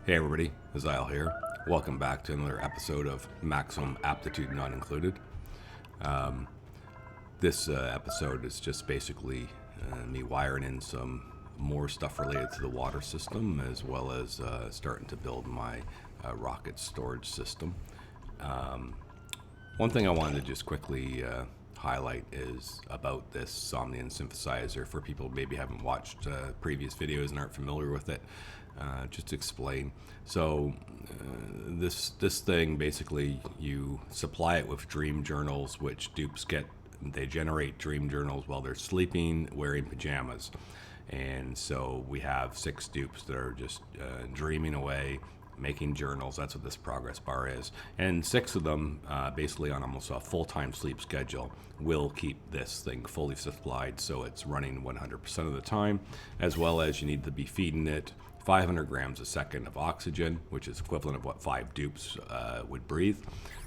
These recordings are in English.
Hey everybody, Azile here. Welcome back to another episode of Maximum Aptitude Not Included. This episode is just basically me wiring in some more stuff related to the water system, as well as starting to build my rocket storage system. One thing I wanted to just quickly highlight is about this Somnium Synthesizer for people who maybe haven't watched previous videos and aren't familiar with it. Just to explain. So this thing, basically you supply it with dream journals, which dupes get. They generate dream journals while they're sleeping, wearing pajamas. And so we have 6 dupes that are just dreaming away, making journals. That's what this progress bar is. And 6 of them, basically on almost a full-time sleep schedule, will keep this thing fully supplied, so it's running 100% of the time, as well as you need to be feeding it 500 grams a second of oxygen, which is equivalent of what 5 dupes would breathe.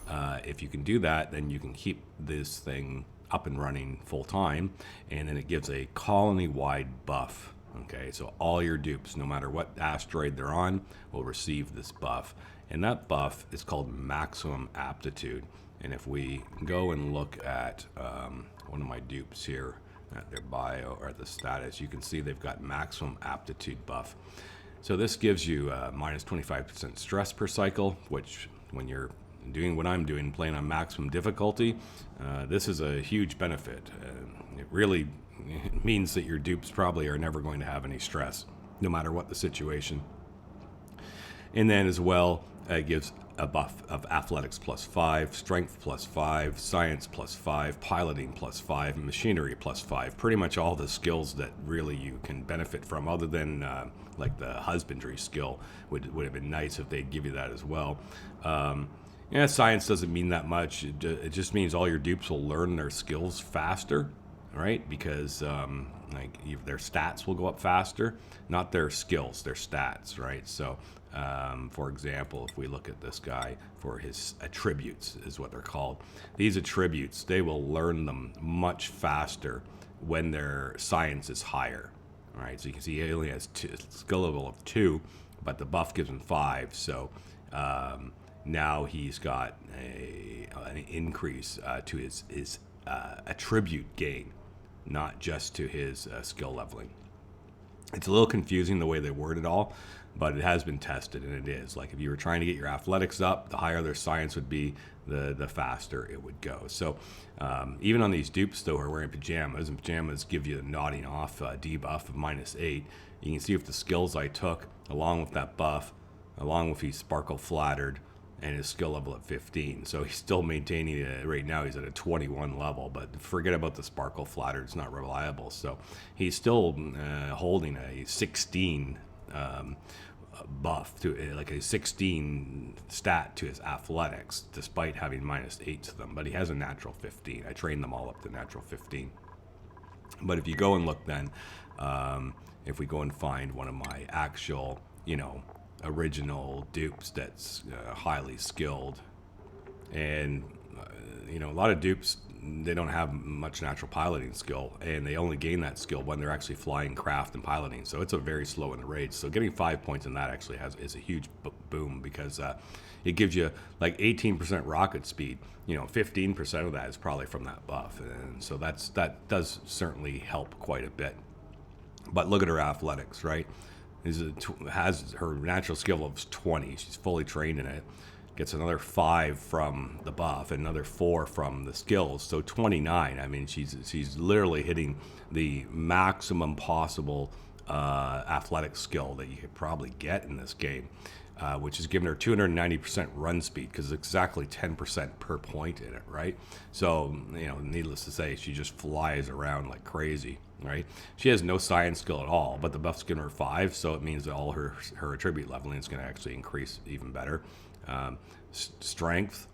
If you can do that, then you can keep this thing up and running full time, and then it gives a colony-wide buff. Okay, so all your dupes, no matter what asteroid they're on, will receive this buff, and that buff is called maximum aptitude. And if we go and look at one of my dupes here, at their bio or the status, you can see they've got maximum aptitude buff. So this gives you minus 25% stress per cycle, which when you're doing what I'm doing, playing on maximum difficulty, this is a huge benefit. It really means that your dupes probably are never going to have any stress, no matter what the situation. And then as well, it gives a buff of athletics +5, strength +5, science +5, piloting +5, and machinery +5. Pretty much all the skills that really you can benefit from, other than like the husbandry skill would have been nice if they'd give you that as well. Yeah, science doesn't mean that much. It just means all your dupes will learn their skills faster, right? Because their stats will go up faster, not their skills, their stats, right? So, for example, if we look at this guy for his attributes, is what they're called. These attributes, they will learn them much faster when their science is higher, right? So you can see he only has skill level of 2, but the buff gives him 5. So now he's got an increase to his attribute gain, not just to his skill leveling. It's a little confusing the way they word it all, but it has been tested, and it is. Like if you were trying to get your athletics up, the higher their science would be, the faster it would go. So even on these dupes, though, who are wearing pajamas, and pajamas give you a nodding off debuff of -8, you can see with the skills I took, along with that buff, along with he's sparkle flattered, and his skill level at 15. So he's still maintaining it. Right now he's at a 21 level, but forget about the sparkle flatter. It's not reliable. So he's still holding a 16 buff to like a 16 stat to his athletics, despite having -8 to them. But he has a natural 15. I trained them all up to natural 15. But if you go and look then, if we go and find one of my actual, original dupes that's highly skilled, and a lot of dupes, they don't have much natural piloting skill, and they only gain that skill when they're actually flying craft and piloting, so it's a very slow in the raid. So getting 5 points in that actually is a huge boom, because it gives you like 18% rocket speed. 15% of that is probably from that buff, and so that does certainly help quite a bit. But look at her athletics, right? Has her natural skill of 20. She's fully trained in it. Gets another 5 from the buff, and another 4 from the skills. So 29. I mean, she's literally hitting the maximum possible athletic skill that you could probably get in this game, which has given her 290% run speed, because it's exactly 10% per point in it, right? So, needless to say, she just flies around like crazy, right? She has no science skill at all, but the buff's given her 5, so it means that all her attribute leveling is going to actually increase even better. Strength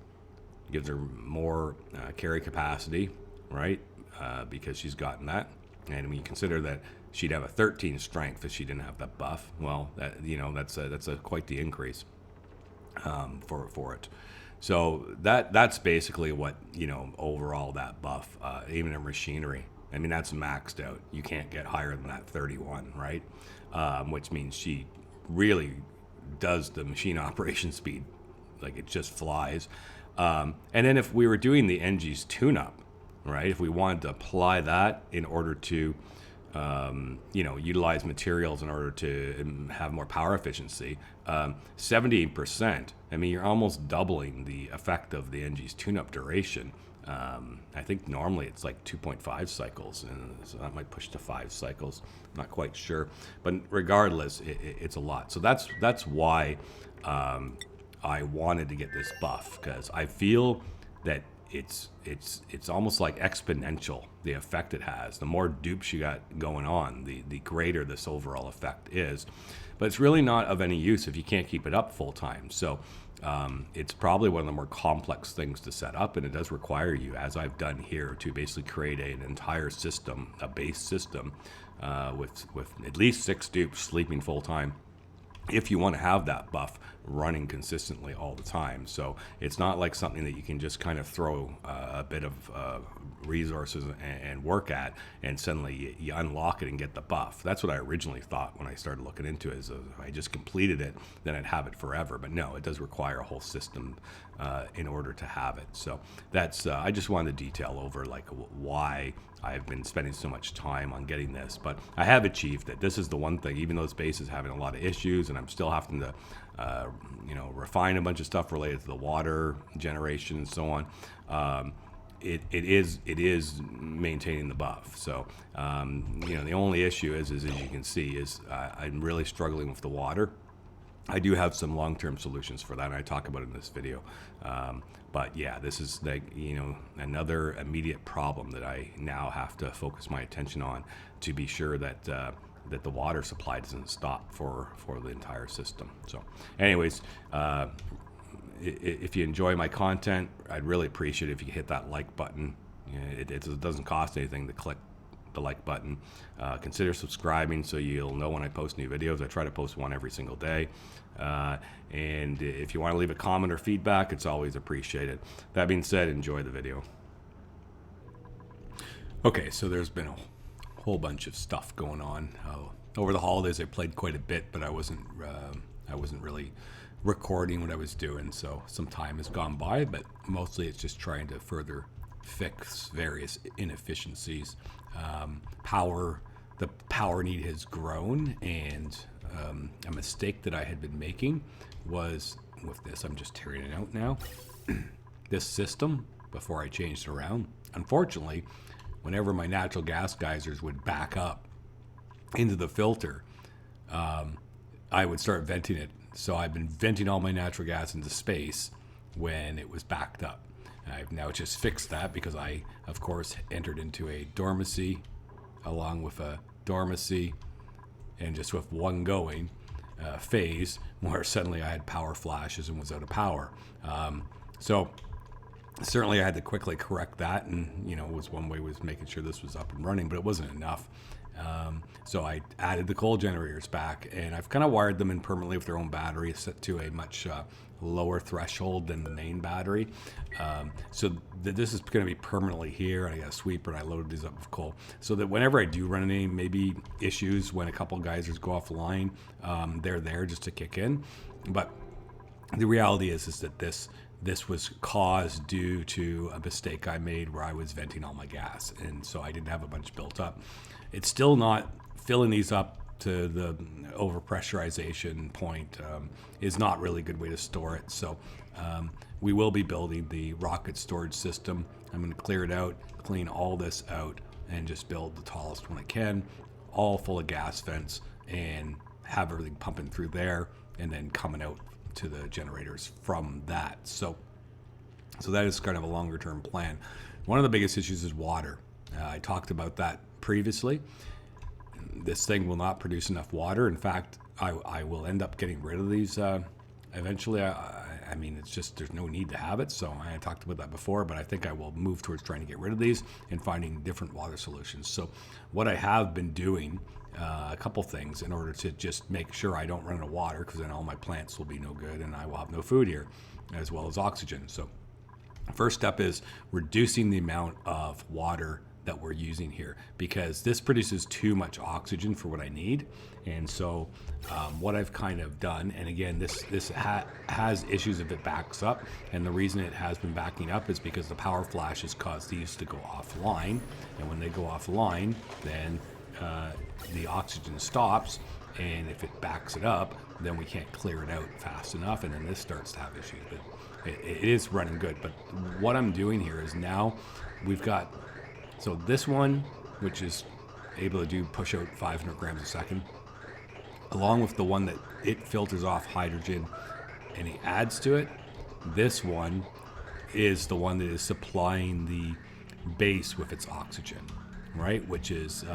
gives her more carry capacity, right? Because she's gotten that. And when you consider that she'd have a 13 strength if she didn't have that buff, well, that's quite the increase for it. So that's basically what overall that buff, even in machinery. I mean, that's maxed out. You can't get higher than that 31, right? Which means she really does the machine operation speed. Like, it just flies. And then if we were doing the NG's tune-up, right, if we wanted to apply that in order to utilize materials in order to have more power efficiency, 78%. I mean, you're almost doubling the effect of the NG's tune-up duration. I think normally it's like 2.5 cycles, and so that might push to 5 cycles. I'm not quite sure, but regardless, it's a lot. So that's why I wanted to get this buff, because I feel that it's almost like exponential, the effect it has. The more dupes you got going on, the greater this overall effect is. But it's really not of any use if you can't keep it up full time. So it's probably one of the more complex things to set up, and it does require you, as I've done here, to basically create an entire system, a base system, with at least 6 dupes sleeping full time, if you want to have that buff running consistently all the time. So it's not like something that you can just kind of throw a bit of resources and work at, and suddenly you unlock it and get the buff. That's what I originally thought when I started looking into it, is if I just completed it, then I'd have it forever. But no, it does require a whole system in order to have it. So that's, I just wanted to detail over like why I've been spending so much time on getting this, but I have achieved it. This is the one thing, even though space is having a lot of issues, and I'm still having to refine a bunch of stuff related to the water generation and so on. It is maintaining the buff. So the only issue is as you can see, is I'm really struggling with the water. I do have some long-term solutions for that, and I talk about it in this video. But yeah, this is like, another immediate problem that I now have to focus my attention on, to be sure that the water supply doesn't stop for the entire system. So anyways, if you enjoy my content, I'd really appreciate it if you hit that like button. It doesn't cost anything to click the like button. Consider subscribing so you'll know when I post new videos. I try to post one every single day. And if you want to leave a comment or feedback, it's always appreciated. That being said, enjoy the video. Okay, so there's been a whole bunch of stuff going on. Over the holidays, I played quite a bit, but I wasn't really recording what I was doing, so some time has gone by, but mostly it's just trying to further fix various inefficiencies. The power need has grown, and a mistake that I had been making was with this. I'm just tearing it out now. This system, before I changed it around, unfortunately, whenever my natural gas geysers would back up into the filter, I would start venting it. So I've been venting all my natural gas into space when it was backed up. I've now just fixed that, because I, of course, entered into a dormancy along with a dormancy, and just with one going phase where suddenly I had power flashes and was out of power. So certainly I had to quickly correct that, and it was one way was making sure this was up and running, but it wasn't enough. So I added the coal generators back, and I've kind of wired them in permanently with their own battery, set to a much lower threshold than the main battery. So this is going to be permanently here. I got a sweeper, and I loaded these up with coal, so that whenever I do run any maybe issues when a couple geysers go offline, they're there just to kick in. But the reality is that this was caused due to a mistake I made where I was venting all my gas, and so I didn't have a bunch built up. It's still not filling these up to the overpressurization point. Is not really a good way to store it. So we will be building the rocket storage system. I'm going to clear it out, clean all this out, and just build the tallest one I can, all full of gas vents, and have everything pumping through there, and then coming out to the generators from that. So that is kind of a longer term plan. One of the biggest issues is water. I talked about that previously. This thing will not produce enough water. In fact, I will end up getting rid of these eventually. I mean, it's just, there's no need to have it. So I talked about that before, but I think I will move towards trying to get rid of these and finding different water solutions. So what I have been doing, a couple things in order to just make sure I don't run out of water, because then all my plants will be no good and I will have no food here, as well as oxygen. So first step is reducing the amount of water that we're using here, because this produces too much oxygen for what I need. And so what I've kind of done, and again, this has issues if it backs up, and the reason it has been backing up is because the power flash has caused these to go offline, and when they go offline, then the oxygen stops, and if it backs it up, then we can't clear it out fast enough, and then this starts to have issues. But it is running good. But what I'm doing here is now we've got, so this one, which is able to do push out 500 grams a second, along with the one that it filters off hydrogen and he adds to it. This one is the one that is supplying the base with its oxygen, right? Which is,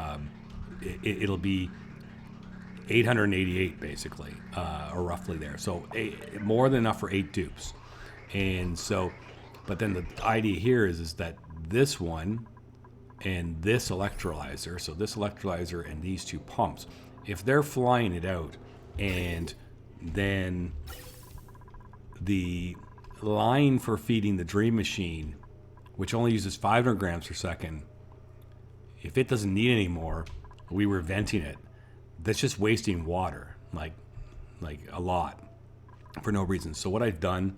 it'll be 888 basically, or roughly there. So more than enough for 8 dupes. And so, but then the idea here is that this one and this electrolyzer, so this electrolyzer and these 2 pumps, if they're flying it out, and then the line for feeding the Dream Machine, which only uses 500 grams per second, if it doesn't need any more, we were venting it. That's just wasting water, like a lot, for no reason. So what I've done,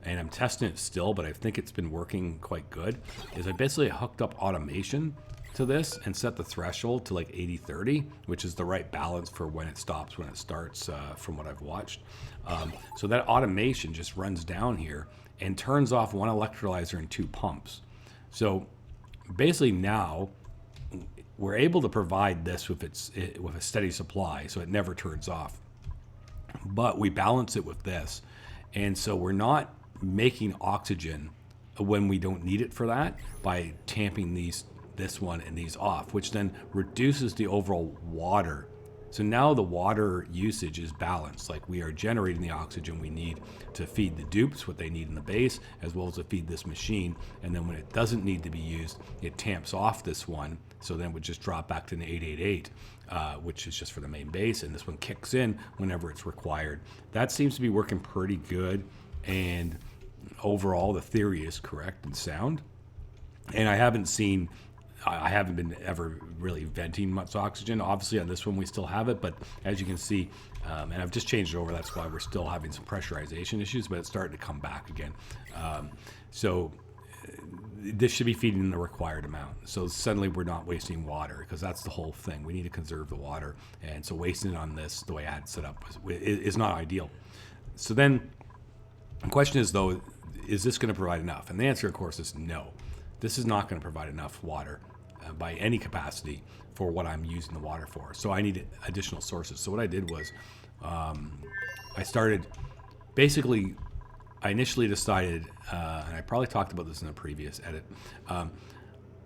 and I'm testing it still, but I think it's been working quite good, is I basically hooked up automation to this and set the threshold to like 80-30, which is the right balance for when it stops, when it starts, from what I've watched. So that automation just runs down here and turns off 1 electrolyzer and 2 pumps. So basically now we're able to provide this with a steady supply, so it never turns off. But we balance it with this, and so we're not making oxygen when we don't need it for that by tamping this one and these off, which then reduces the overall water. So now the water usage is balanced. Like, we are generating the oxygen we need to feed the dupes, what they need in the base, as well as to feed this machine. And then when it doesn't need to be used, it tamps off this one. So then we just drop back to the 888, which is just for the main base. And this one kicks in whenever it's required. That seems to be working pretty good. And overall, the theory is correct and sound. And I haven't been ever really venting much oxygen. Obviously on this one we still have it, but as you can see, and I've just changed it over, that's why we're still having some pressurization issues, but it's starting to come back again. So this should be feeding in the required amount. So suddenly we're not wasting water, because that's the whole thing. We need to conserve the water. And so wasting it on this, the way I had it set up, is not ideal. So then the question is, though, is this going to provide enough? And the answer, of course, is no. This is not going to provide enough water by any capacity for what I'm using the water for. So I need additional sources. So what I did was I started, basically, I initially decided, and I probably talked about this in a previous edit,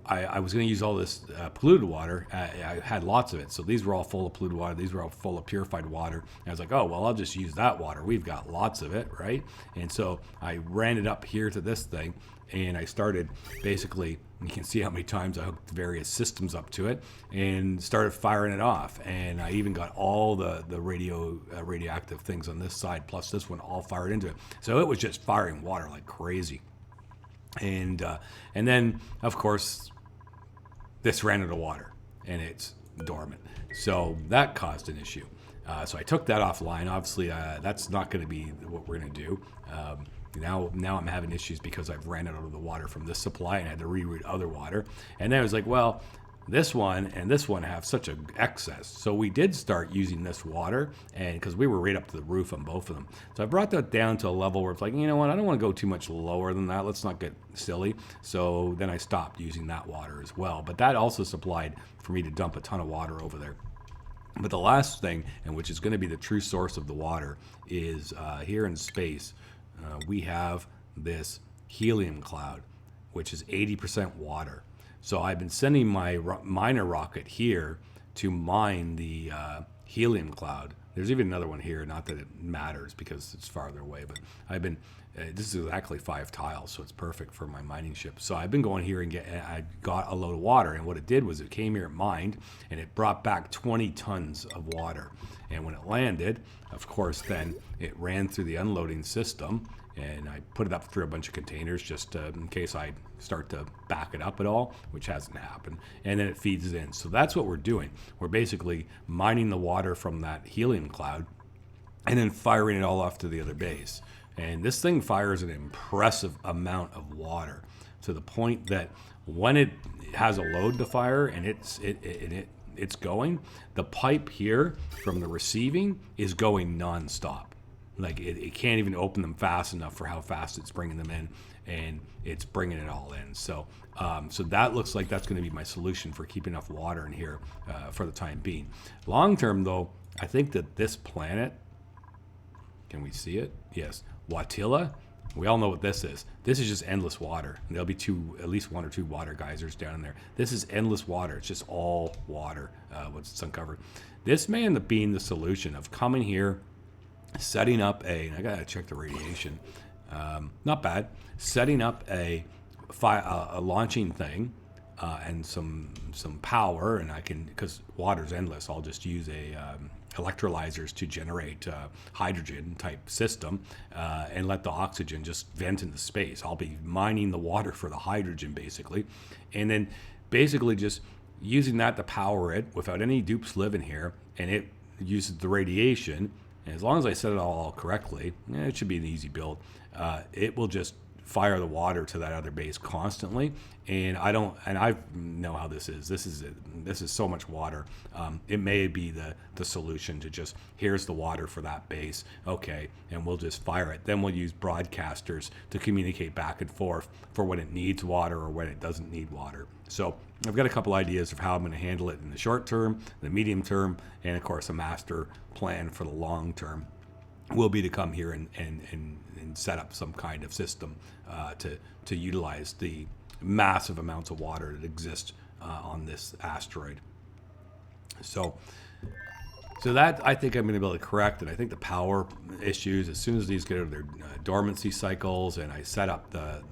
I was going to use all this polluted water. I had lots of it. So these were all full of polluted water. These were all full of purified water. And I was like, oh, well, I'll just use that water. We've got lots of it, right? And so I ran it up here to this thing, and I started basically, you can see how many times I hooked various systems up to it and started firing it off. And I even got all the radioactive things on this side, plus this one, all fired into it. So it was just firing water like crazy. And then, of course, this ran out of water, and it's dormant. So that caused an issue. So I took that offline. Obviously, that's not going to be what we're going to do. Now I'm having issues because I've ran out of the water from this supply and had to reroute other water. And then I was like, well, this one and this one have such an excess. So we did start using this water, and because we were right up to the roof on both of them. So I brought that down to a level where it's like, you know what, I don't want to go too much lower than that. Let's not get silly. So then I stopped using that water as well. But that also supplied for me to dump a ton of water over there. But the last thing, and which is going to be the true source of the water, is here in space, we have this helium cloud, which is 80% water. So I've been sending my miner rocket here to mine the helium cloud. There's even another one here, not that it matters because it's farther away, but I've been this is exactly 5 tiles, so it's perfect for my mining ship. So I've been going here and I got a load of water, and what it did was it came here, it mined, and it brought back 20 tons of water. And when it landed, of course, then it ran through the unloading system, and I put it up through a bunch of containers just in case I start to back it up at all, which hasn't happened. And then it feeds it in. So that's what we're doing. We're basically mining the water from that helium cloud and then firing it all off to the other base. And this thing fires an impressive amount of water to the point that when it has a load to fire and it's going, the pipe here from the receiving is going nonstop. Like it can't even open them fast enough for how fast it's bringing them in, and it's bringing it all in. So that looks like that's going to be my solution for keeping enough water in here for the time being. Long term, though, I think that this planet, can we see it? Yes. Watila, we all know what this is. This is just endless water. And there'll be at least 1 or 2 water geysers down in there. This is endless water. It's just all water once it's uncovered. This may end up being the solution of coming here, setting up I gotta check the radiation. Not bad. Setting up a launching thing and some power, and I can, because water's endless, I'll just use electrolyzers to generate hydrogen type system and let the oxygen just vent into space. I'll be mining the water for the hydrogen basically, and then basically just using that to power it without any dupes living here, and it uses the radiation. And as long as I set it all correctly, it should be an easy build. It will just fire the water to that other base constantly, and I know how this is. This is so much water. It may be the solution to just, here's the water for that base, okay, and we'll just fire it. Then we'll use broadcasters to communicate back and forth for when it needs water or when it doesn't need water. So I've got a couple ideas of how I'm going to handle it in the short term, the medium term, and of course a master plan for the long term will be to come here and set up some kind of system to utilize the massive amounts of water that exist on this asteroid. So that I think I'm going to be able to correct, and I think the power issues, as soon as these get out of their dormancy cycles and I set up the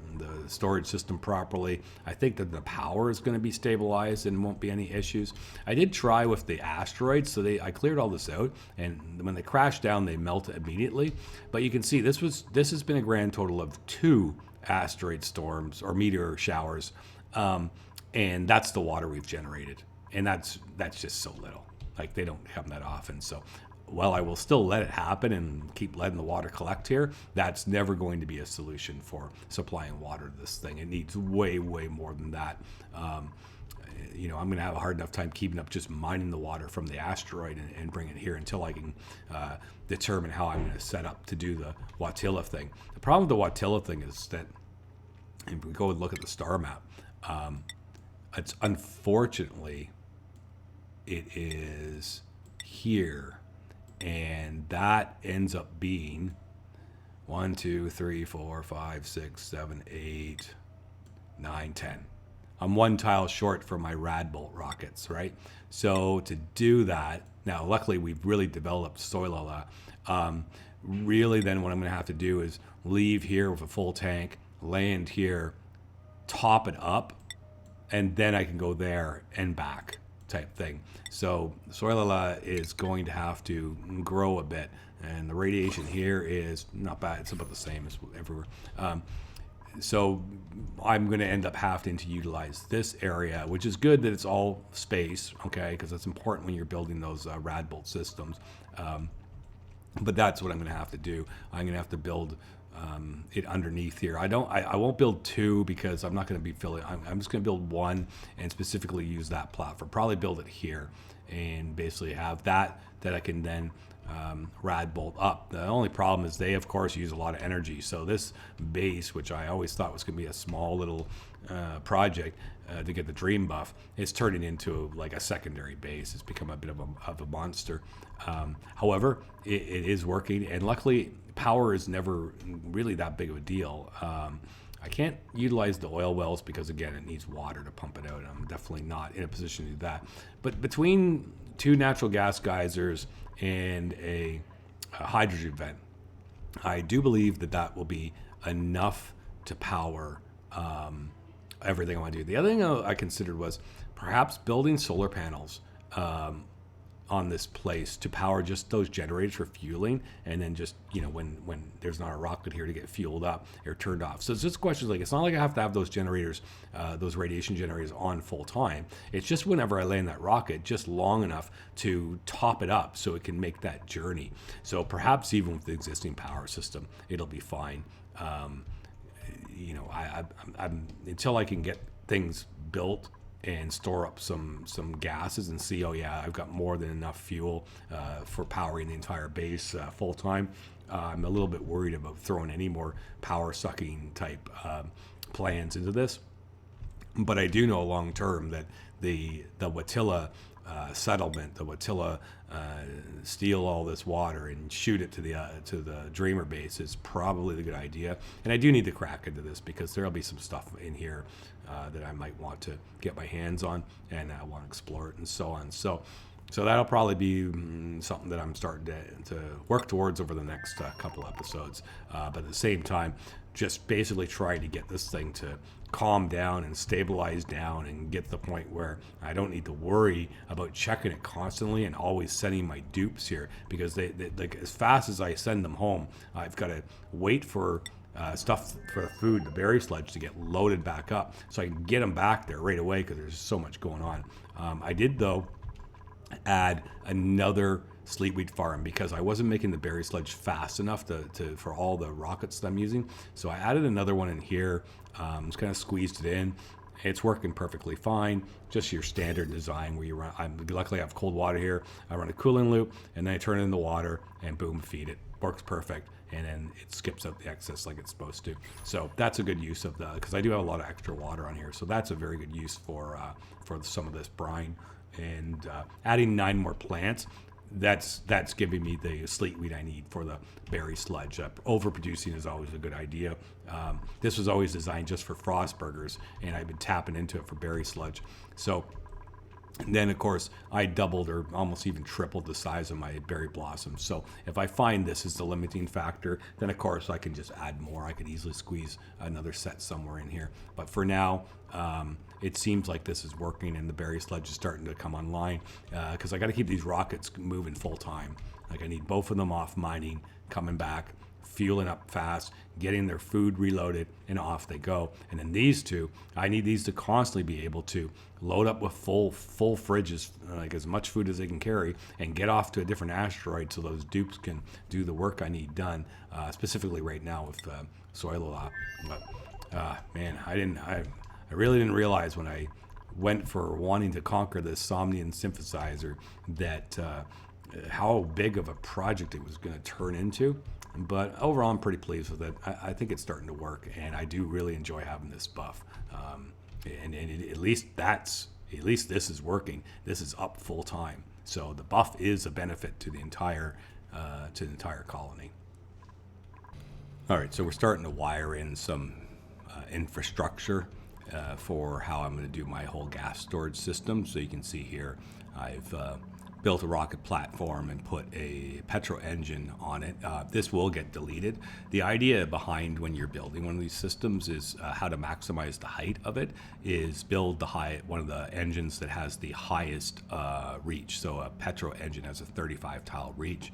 storage system properly, I think that the power is going to be stabilized and won't be any issues. I did try with the asteroids, so I cleared all this out, and when they crash down, they melt immediately. But you can see this has been a grand total of 2 asteroid storms or meteor showers, and that's the water we've generated, and that's just so little. Like, they don't happen that often. So while I will still let it happen and keep letting the water collect here, that's never going to be a solution for supplying water to this thing. It needs way, way more than that. I'm going to have a hard enough time keeping up just mining the water from the asteroid and bring it here until I can determine how I'm going to set up to do the Watila thing. The problem with the Watila thing is that, if we go and look at the star map, it's unfortunately, it is here, and that ends up being 1, 2, 3, 4, 5, 6, 7, 8, 9, 10. I'm 1 tile short for my Radbolt rockets, right? So to do that, now luckily we've really developed Soilala. Really then what I'm going to have to do is leave here with a full tank, land here, top it up, and then I can go there and back type thing. So Soilala is going to have to grow a bit, and the radiation here is not bad. It's about the same as everywhere. So I'm going to end up having to utilize this area, which is good that it's all space, okay, because that's important when you're building those Radbolt systems. But that's what I'm going to have to do. I'm going to have to build it underneath here. I won't build 2 because I'm not going to be filling. I'm just going to build 1 and specifically use that platform. Probably build it here and basically have that I can then Radbolt up. The only problem is they of course use a lot of energy. So this base, which I always thought was going to be a small little project to get the dream buff, is turning into like a secondary base. It's become a bit of a monster. However, it is working, and luckily power is never really that big of a deal. I can't utilize the oil wells because, again, it needs water to pump it out. I'm definitely not in a position to do that. But between 2 natural gas geysers and a hydrogen vent, I do believe that will be enough to power everything I want to do. The other thing I considered was perhaps building solar panels on this place to power just those generators for fueling, and then just, you know, when there's not a rocket here to get fueled up or turned off. So it's just questions like, it's not like I have to have those generators, those radiation generators on full time. It's just whenever I land that rocket, just long enough to top it up so it can make that journey. So perhaps even with the existing power system, it'll be fine. You know, I'm until I can get things built and store up some gases and see, oh yeah, I've got more than enough fuel for powering the entire base full time. I'm a little bit worried about throwing any more power sucking type plans into this. But I do know long term that the Watila settlement, the Watila steal all this water and shoot it to the Dreamer base is probably the good idea. And I do need to crack into this because there'll be some stuff in here that I might want to get my hands on, and I want to explore it and so on. So that'll probably be something that I'm starting to work towards over the next couple episodes. But at the same time, just basically trying to get this thing to calm down and stabilize down and get to the point where I don't need to worry about checking it constantly and always sending my dupes here, because they like, as fast as I send them home, I've got to wait for stuff for food, the berry sludge, to get loaded back up so I can get them back there right away, because there's so much going on. I did, though, add another sleetweed farm because I wasn't making the berry sludge fast enough to for all the rockets that I'm using. So I added another one in here, just kind of squeezed it in. It's working perfectly fine. Just your standard design where you run. Luckily I have cold water here. I run a cooling loop and then I turn it in the water and boom, feed it. Works perfect. And then it skips out the excess like it's supposed to. So that's a good use of the, because I do have a lot of extra water on here. So that's a very good use for some of this brine. And adding 9 more plants, that's giving me the sleetweed I need for the berry sludge. Overproducing is always a good idea. This was always designed just for frost burgers, and I've been tapping into it for berry sludge. So then, of course, I doubled or almost even tripled the size of my berry blossoms. So if I find this is the limiting factor, then of course I can just add more. I could easily squeeze another set somewhere in here. But for now, it seems like this is working, and the berry sludge is starting to come online, because I got to keep these rockets moving full time. Like I need both of them off mining, coming back, fueling up fast, getting their food reloaded, and off they go. And then these two, I need these to constantly be able to load up with full fridges, like as much food as they can carry, and get off to a different asteroid so those dupes can do the work I need done, specifically right now with Soilala. But man, I really didn't realize when I went for wanting to conquer this Somnium Synthesizer that how big of a project it was going to turn into. But overall, I'm pretty pleased with it. I think it's starting to work, and I do really enjoy having this buff. And at least this is working. This is up full time, so the buff is a benefit to the entire colony. All right, so we're starting to wire in some infrastructure for how I'm going to do my whole gas storage system. So you can see here, I've built a rocket platform and put a petrol engine on it. This will get deleted. The idea behind when you're building one of these systems is how to maximize the height of it is build one of the engines that has the highest reach. So a petrol engine has a 35 tile reach.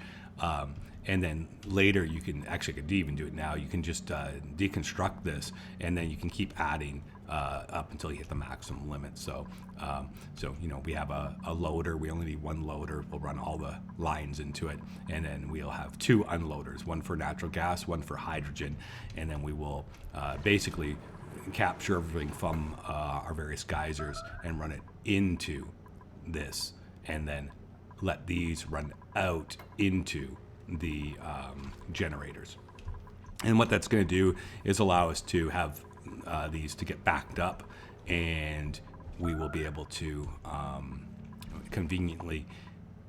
And then later you can, actually I could even do it now, you can just deconstruct this, and then you can keep adding up until you hit the maximum limit. So you know, we have a loader. We only need one loader. We'll run all the lines into it, and then we'll have 2 unloaders, one for natural gas, one for hydrogen, and then we will basically capture everything from our various geysers and run it into this, and then let these run out into the generators. And what that's going to do is allow us to have these to get backed up, and we will be able to conveniently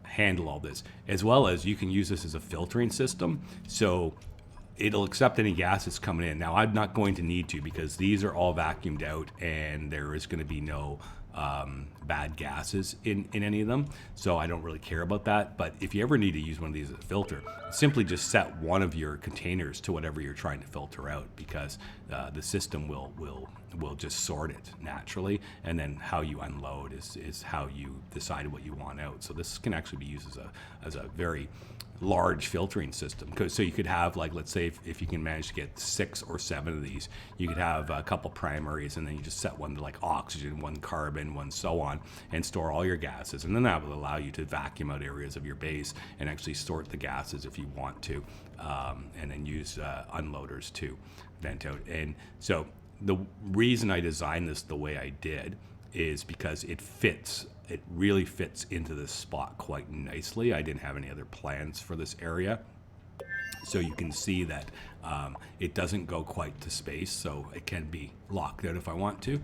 handle all this, as well as you can use this as a filtering system. So it'll accept any gas that's coming in. Now I'm not going to need to, because these are all vacuumed out, and there is going to be no bad gases in any of them, so I don't really care about that. But if you ever need to use one of these as a filter, simply just set one of your containers to whatever you're trying to filter out, because the system will just sort it naturally, and then how you unload is how you decide what you want out. So this can actually be used as a very large filtering system. So you could have, like, let's say if you can manage to get 6 or 7 of these, you could have a couple primaries, and then you just set one to like oxygen, one carbon, one so on, and store all your gases. And then that will allow you to vacuum out areas of your base and actually sort the gases if you want to, and then use unloaders to vent out. And so the reason I designed this the way I did is because it really fits into this spot quite nicely. I didn't have any other plans for this area. So you can see that it doesn't go quite to space, so it can be locked out if I want to.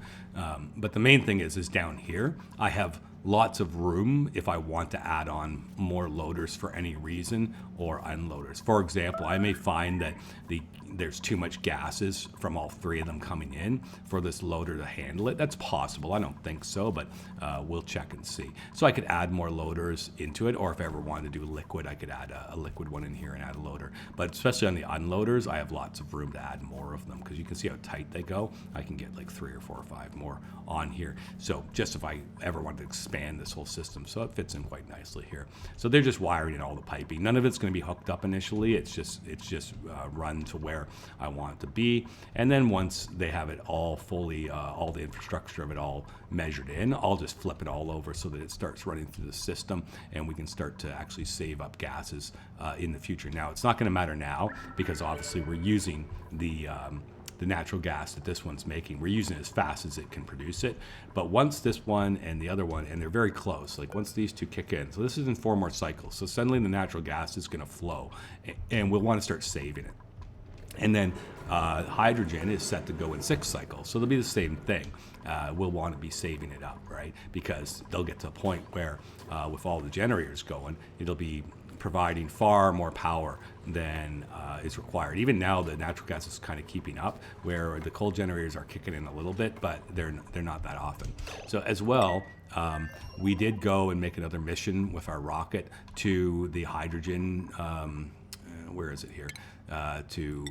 But the main thing is down here, I have lots of room if I want to add on more loaders for any reason, or unloaders. For example, I may find that there's too much gases from all 3 of them coming in for this loader to handle it. That's possible. I don't think so, but we'll check and see. So I could add more loaders into it, or if I ever wanted to do liquid, I could add a liquid one in here and add a loader. But especially on the unloaders, I have lots of room to add more of them, because you can see how tight they go. I can get like 3 or 4 or 5 more on here. So just if I ever wanted to expand this whole system, so it fits in quite nicely here. So they're just wiring in all the piping. None of it's going to be hooked up initially. It's just run to where I want it to be, and then once they have it all fully, all the infrastructure of it all measured in, I'll just flip it all over so that it starts running through the system, and we can start to actually save up gases in the future. Now, it's not going to matter now, because obviously we're using the natural gas that this one's making. We're using it as fast as it can produce it. But once this one and the other one, and they're very close, like once these 2 kick in, so this is in 4 more cycles, so suddenly the natural gas is going to flow, and we'll want to start saving it. And then hydrogen is set to go in 6 cycles, so they'll be the same thing. We'll want to be saving it up, right? Because they'll get to a point where, with all the generators going, it'll be providing far more power than is required. Even now, the natural gas is kind of keeping up, where the coal generators are kicking in a little bit, but they're not that often. So as well, we did go and make another mission with our rocket to the hydrogen. Where is it here? To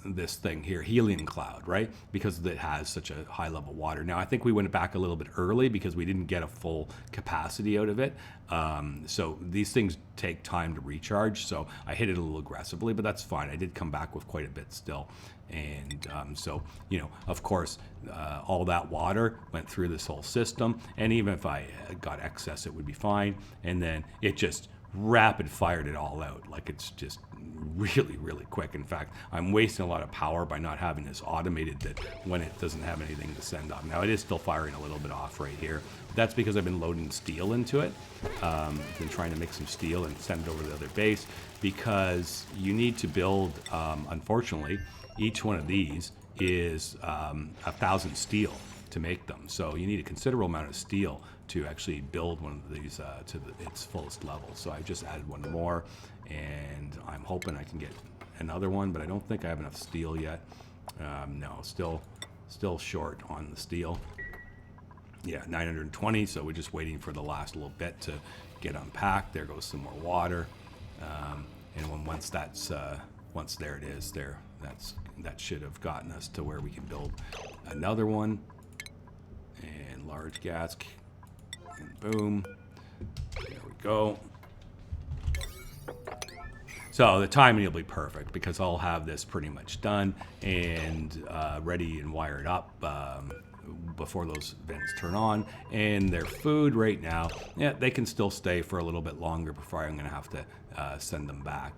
this thing here, helium cloud, right? Because it has such a high level of water. Now, I think we went back a little bit early because we didn't get a full capacity out of it. So these things take time to recharge. So I hit it a little aggressively, but that's fine. I did come back with quite a bit still. And so, of course, all that water went through this whole system. And even if I got excess, it would be fine. And then it just rapid fired it all out. Like, it's just really, really quick. In fact, I'm wasting a lot of power by not having this automated, that when it doesn't have anything to send off. Now, it is still firing a little bit off right here. That's because I've been loading steel into it. Been trying to make some steel and send it over to the other base, because you need to build, unfortunately, each one of these is 1,000 steel to make them. So you need a considerable amount of steel to actually build one of these to its fullest level. So I just added one more, and I'm hoping I can get another one, but I don't think I have enough steel yet. No, still short on the steel. Yeah, 920, so we're just waiting for the last little bit to get unpacked. There goes some more water. And once there it is, that should have gotten us to where we can build another one. And large gas, and boom, there we go. So the timing will be perfect, because I'll have this pretty much done and ready and wired up before those vents turn on. And their food right now, yeah, they can still stay for a little bit longer before I'm going to have to send them back.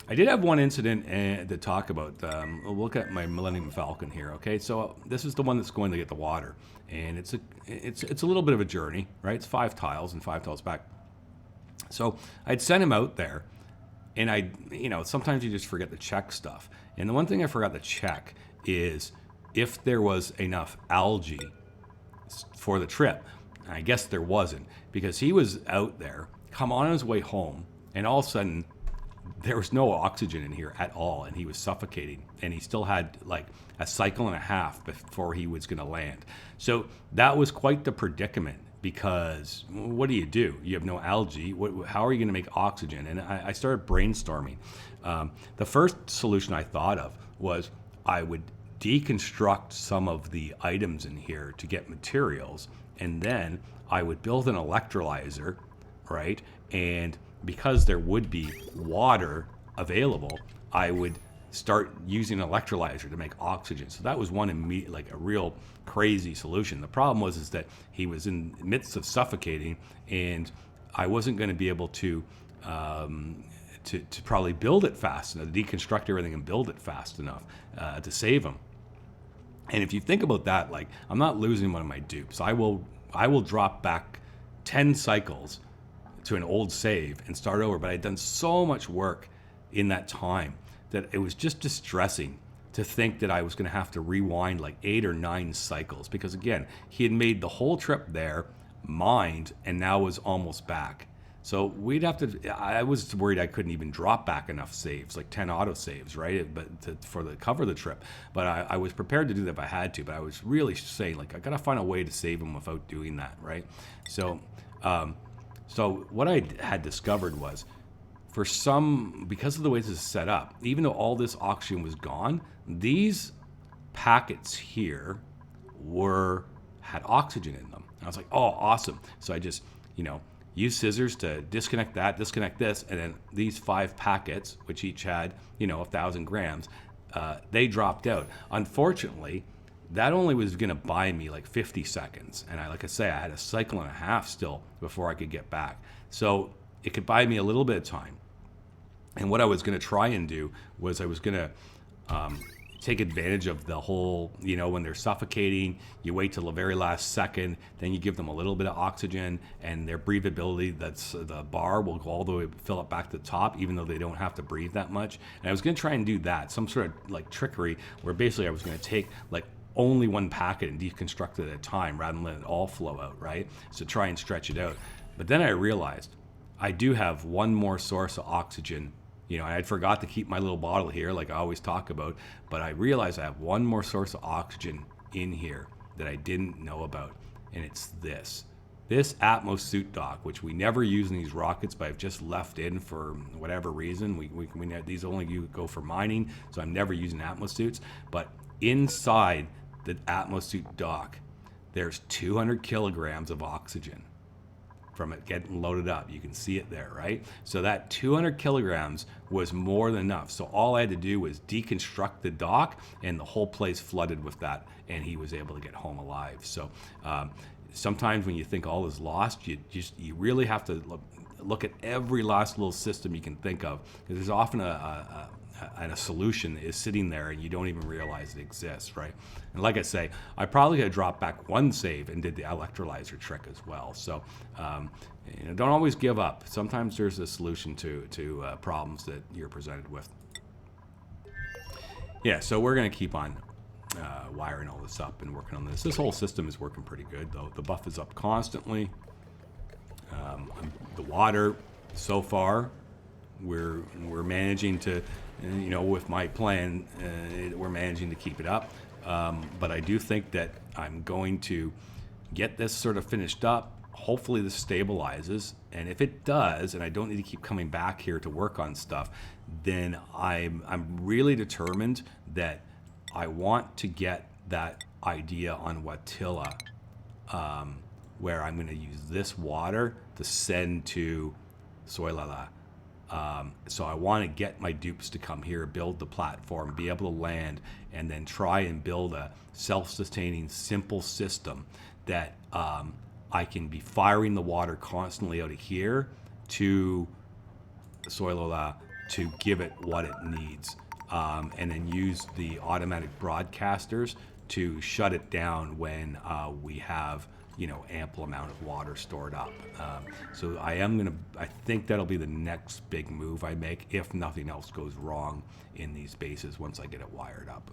I did have one incident to talk about. Look at my Millennium Falcon here. Okay, so this is the one that's going to get the water, and it's a little bit of a journey, right? It's 5 tiles and 5 tiles back. So I'd sent him out there, and sometimes you just forget to check stuff. And the one thing I forgot to check is if there was enough algae for the trip. And I guess there wasn't, because he was out there, come on his way home, and all of a sudden there was no oxygen in here at all, and he was suffocating, and he still had like a cycle and a half before he was going to land. So that was quite the predicament, because what do? You have no algae. How are you going to make oxygen? And I started brainstorming. The first solution I thought of was I would deconstruct some of the items in here to get materials, and then I would build an electrolyzer, right? And because there would be water available, I would start using an electrolyzer to make oxygen. So that was one immediate, like a real crazy solution. The problem was that he was in the midst of suffocating, and I wasn't going to be able to probably build it fast enough, deconstruct everything and build it fast enough to save him. And if you think about that, like, I'm not losing one of my dupes. I will drop back 10 cycles to an old save and start over. But I'd done so much work in that time that it was just distressing to think that I was going to have to rewind like 8 or 9 cycles. Because again, he had made the whole trip there, mined, and now was almost back. So we'd have to, I was worried I couldn't even drop back enough saves, like 10 auto saves, right? But cover the trip. But I was prepared to do that if I had to, but I was really saying, like, I gotta find a way to save him without doing that, right? So what I had discovered was, because of the way this is set up, even though all this oxygen was gone, these packets here had oxygen in them. And I was like, oh, awesome. So I just, use scissors to disconnect this, and then these 5 packets, which each had, 1,000 grams, they dropped out. Unfortunately, that only was going to buy me like 50 seconds. And I had a cycle and a half still before I could get back. So it could buy me a little bit of time. And what I was going to try and do was I was going to take advantage of the whole, when they're suffocating, you wait till the very last second, then you give them a little bit of oxygen, and their breathability, that's the bar will go all the way, fill it back to the top, even though they don't have to breathe that much. And I was going to try and do that, some sort of like trickery, where basically I was going to take like only one packet and deconstruct it at a time rather than let it all flow out, right? So try and stretch it out. But then I realized I do have one more source of oxygen. I had forgot to keep my little bottle here, like I always talk about, but I realized I have one more source of oxygen in here that I didn't know about, and it's this Atmos suit dock, which we never use in these rockets, but I've just left in for whatever reason. These only go for mining, so I'm never using Atmos suits. But inside the Atmos suit dock, there's 200 kilograms of oxygen from it getting loaded up. You can see it there, right? So that 200 kilograms was more than enough. So all I had to do was deconstruct the dock, and the whole place flooded with that, and he was able to get home alive. So sometimes when you think all is lost, you really have to look at every last little system you can think of, because there's often a solution is sitting there and you don't even realize it exists, right? And like I say, I probably could have dropped back one save and did the electrolyzer trick as well. So don't always give up. Sometimes there's a solution to problems that you're presented with. Yeah, so we're going to keep on wiring all this up and working on this. This whole system is working pretty good, though. The buff is up constantly. The water, so far, we're managing to, with my plan, we're managing to keep it up. But I do think that I'm going to get this sort of finished up. Hopefully this stabilizes, and if it does, and I don't need to keep coming back here to work on stuff, then I'm really determined that I want to get that idea on Watila, where I'm going to use this water to send to Soilala. So I want to get my dupes to come here, build the platform, be able to land, and then try and build a self-sustaining, simple system that I can be firing the water constantly out of here to Soilala to give it what it needs, and then use the automatic broadcasters to shut it down when we have ample amount of water stored up. So I think that'll be the next big move I make if nothing else goes wrong in these bases once I get it wired up.